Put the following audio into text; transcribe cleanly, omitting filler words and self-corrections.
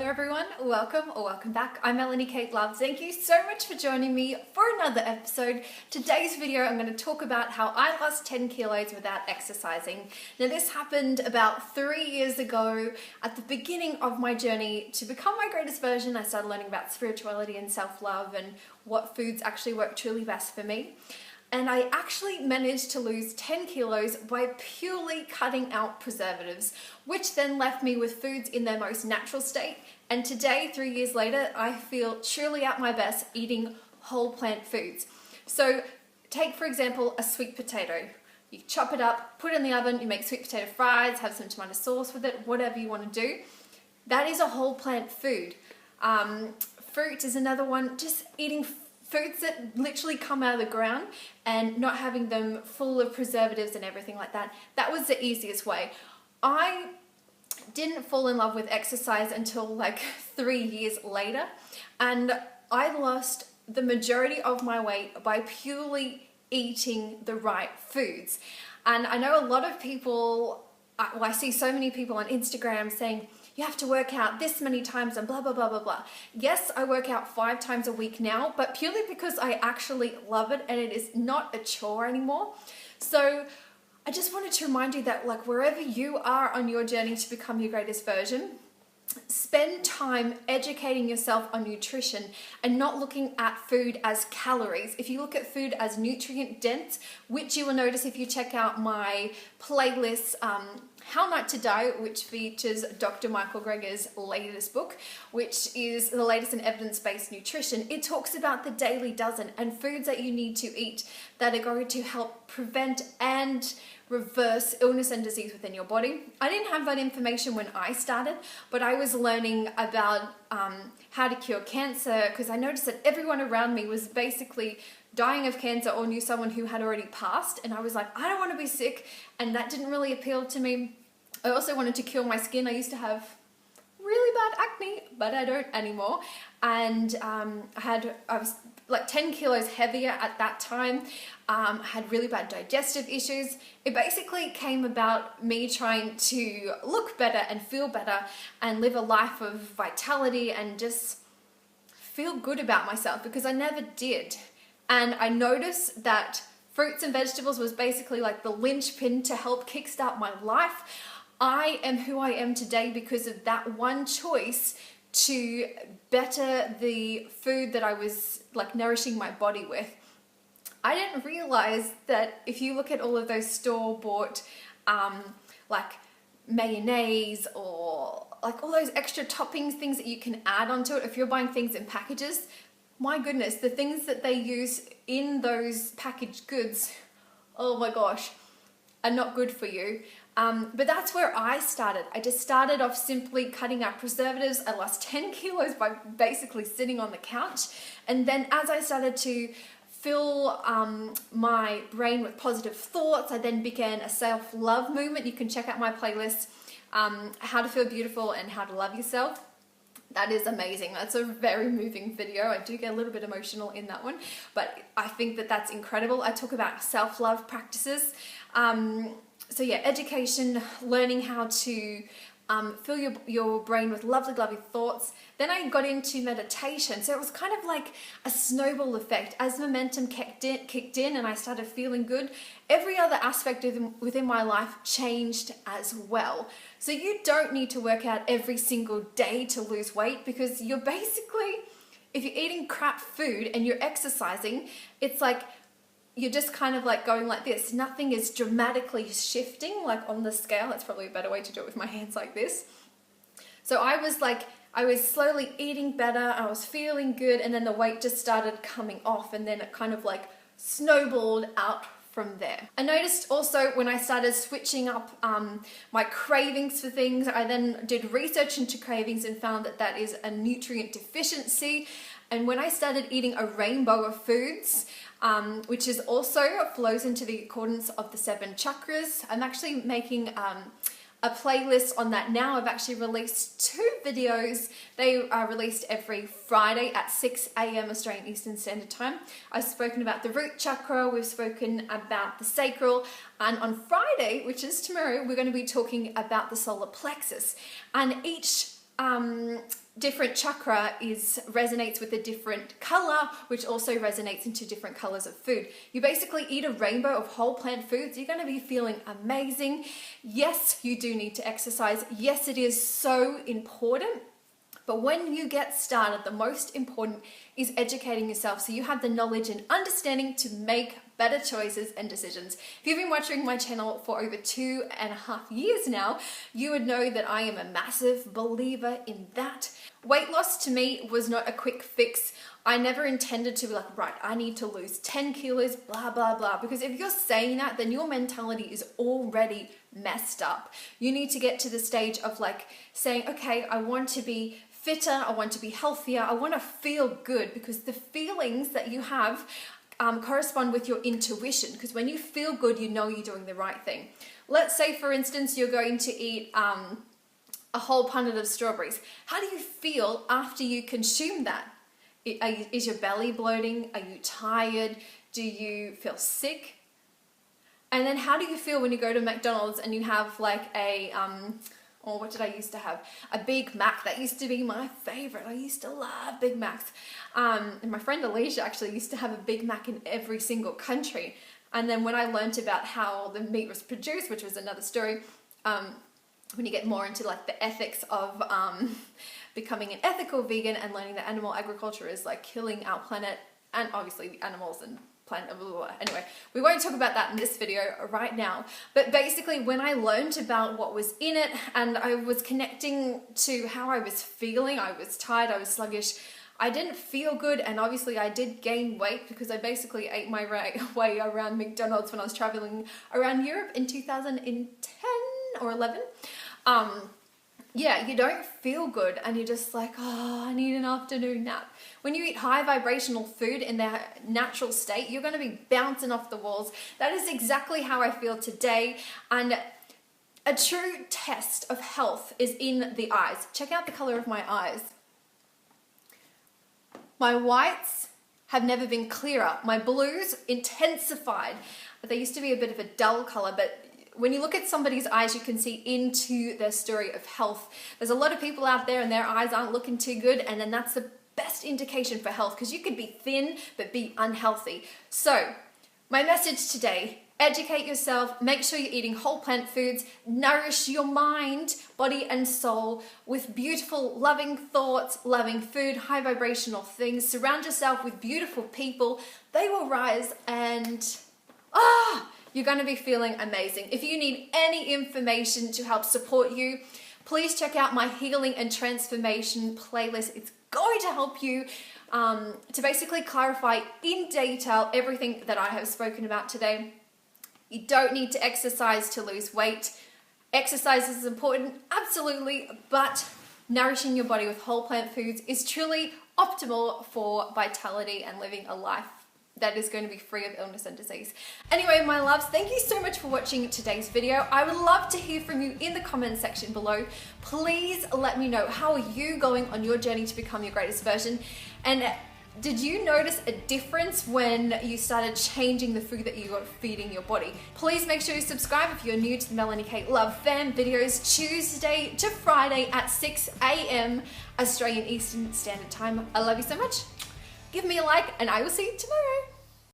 everyone, welcome or welcome back. I'm Melanie Kate Love. Thank you so much for joining me for another episode. Today's video I'm going to talk about how I lost 10 kilos without exercising. Now this happened about 3 years ago at the beginning of my journey to become my greatest version. I started learning about spirituality and self-love and what foods actually work truly best for me. And I actually managed to lose 10 kilos by purely cutting out preservatives, which then left me with foods in their most natural state. And today, 3 years later, I feel truly at my best eating whole plant foods. So take, for example, a sweet potato. You chop it up, put it in the oven, you make sweet potato fries, have some tomato sauce with it, whatever you want to do. That is a whole plant food. Fruit is another one, just eating foods that literally come out of the ground and not having them full of preservatives and everything like that. That was the easiest way. I didn't fall in love with exercise until like 3 years later, and I lost the majority of my weight by purely eating the right foods. And I know a lot of people, I see so many people on Instagram saying, you have to work out this many times and blah, blah, blah, blah, blah. Yes, I work out 5 times a week now, but purely because I actually love it and it is not a chore anymore. So I just wanted to remind you that like wherever you are on your journey to become your greatest version, spend time educating yourself on nutrition and not looking at food as calories. If you look at food as nutrient dense, which you will notice if you check out my playlist, How Not to Diet, which features Dr. Michael Greger's latest book, which is the latest in evidence-based nutrition. It talks about the daily dozen and foods that you need to eat that are going to help prevent and reverse illness and disease within your body. I didn't have that information when I started, but I was learning about how to cure cancer because I noticed that everyone around me was basically dying of cancer or knew someone who had already passed, and I was like, I don't want to be sick, and that didn't really appeal to me. I also wanted to cure my skin. I used to have really bad acne, but I don't anymore, and I was like 10 kilos heavier at that time. I had really bad digestive issues. It basically came about me trying to look better and feel better and live a life of vitality and just feel good about myself because I never did. And I noticed that fruits and vegetables was basically like the linchpin to help kickstart my life. I am who I am today because of that one choice to better the food that I was like nourishing my body with. I didn't realize that if you look at all of those store-bought like mayonnaise or like all those extra toppings, things that you can add onto it, if you're buying things in packages, my goodness, the things that they use in those packaged goods, oh my gosh, are not good for you. But that's where I started. I just started off simply cutting out preservatives. I lost 10 kilos by basically sitting on the couch. And then as I started to fill my brain with positive thoughts, I then began a self-love movement. You can check out my playlist, How to Feel Beautiful and How to Love Yourself. That is amazing. That's a very moving video. I do get a little bit emotional in that one, but I think that that's incredible. I talk about self-love practices. So yeah, education, learning how to fill your brain with lovely, lovely thoughts. Then I got into meditation. So it was kind of like a snowball effect. As momentum kicked in and I started feeling good, every other aspect within my life changed as well. So you don't need to work out every single day to lose weight because you're basically, if you're eating crap food and you're exercising, it's like you're just kind of like going like this. Nothing is dramatically shifting like on the scale. That's probably a better way to do it with my hands like this. So I was slowly eating better. I was feeling good. And then the weight just started coming off. And then it kind of like snowballed out from there. I noticed also when I started switching up my cravings for things, I then did research into cravings and found that that is a nutrient deficiency. And when I started eating a rainbow of foods, which is also flows into the accordance of the 7 chakras. I'm actually making a playlist on that now. I've actually released 2 videos. They are released every Friday at 6 a.m. Australian Eastern Standard Time. I've spoken about the root chakra, we've spoken about the sacral, and on Friday, which is tomorrow, we're going to be talking about the solar plexus. And each different chakra resonates with a different color, which also resonates into different colors of food. You basically eat a rainbow of whole plant foods, you're going to be feeling amazing. Yes, you do need to exercise. Yes, it is so important. But when you get started, the most important is educating yourself so you have the knowledge and understanding to make better choices and decisions. If you've been watching my channel for over 2.5 years now, you would know that I am a massive believer in that. Weight loss to me was not a quick fix. I never intended to be like, right, I need to lose 10 kilos, blah, blah, blah. Because if you're saying that, then your mentality is already messed up. You need to get to the stage of like saying, okay, I want to be fitter, I want to be healthier, I want to feel good, because the feelings that you have correspond with your intuition, because when you feel good, you know you're doing the right thing. Let's say, for instance, you're going to eat a whole punnet of strawberries. How do you feel after you consume that? Is your belly bloating? Are you tired? Do you feel sick? And then how do you feel when you go to McDonald's and you have like or what did I used to have? A Big Mac. That used to be my favorite. I used to love Big Macs. And my friend Alicia actually used to have a Big Mac in every single country. And then when I learned about how the meat was produced, which was another story, when you get more into like the ethics of becoming an ethical vegan and learning that animal agriculture is like killing our planet and obviously the animals and planet, blah, blah, blah. Anyway, we won't talk about that in this video right now. But basically, when I learned about what was in it and I was connecting to how I was feeling, I was tired, I was sluggish, I didn't feel good, and obviously I did gain weight because I basically ate my way around McDonald's when I was traveling around Europe in 2010 or 11. Yeah, you don't feel good and you're just like, oh, I need an afternoon nap. When you eat high vibrational food in their natural state, you're going to be bouncing off the walls. That is exactly how I feel today. And a true test of health is in the eyes. Check out the color of my eyes. My whites have never been clearer. My blues intensified. They used to be a bit of a dull color, but when you look at somebody's eyes, you can see into their story of health. There's a lot of people out there and their eyes aren't looking too good, and then that's the best indication for health, because you could be thin but be unhealthy. So, my message today, educate yourself, make sure you're eating whole plant foods, nourish your mind, body and soul with beautiful, loving thoughts, loving food, high vibrational things. Surround yourself with beautiful people. They will rise and you're going to be feeling amazing. If you need any information to help support you, please check out my healing and transformation playlist. It's going to help you to basically clarify in detail everything that I have spoken about today. You don't need to exercise to lose weight. Exercise is important, absolutely, but nourishing your body with whole plant foods is truly optimal for vitality and living a life that is going to be free of illness and disease. Anyway, my loves, thank you so much for watching today's video. I would love to hear from you in the comments section below. Please let me know, how are you going on your journey to become your greatest version? And did you notice a difference when you started changing the food that you were feeding your body? Please make sure you subscribe if you're new to the Melanie Kate Love Fam videos, Tuesday to Friday at 6 a.m. Australian Eastern Standard Time. I love you so much. Give me a like and I will see you tomorrow.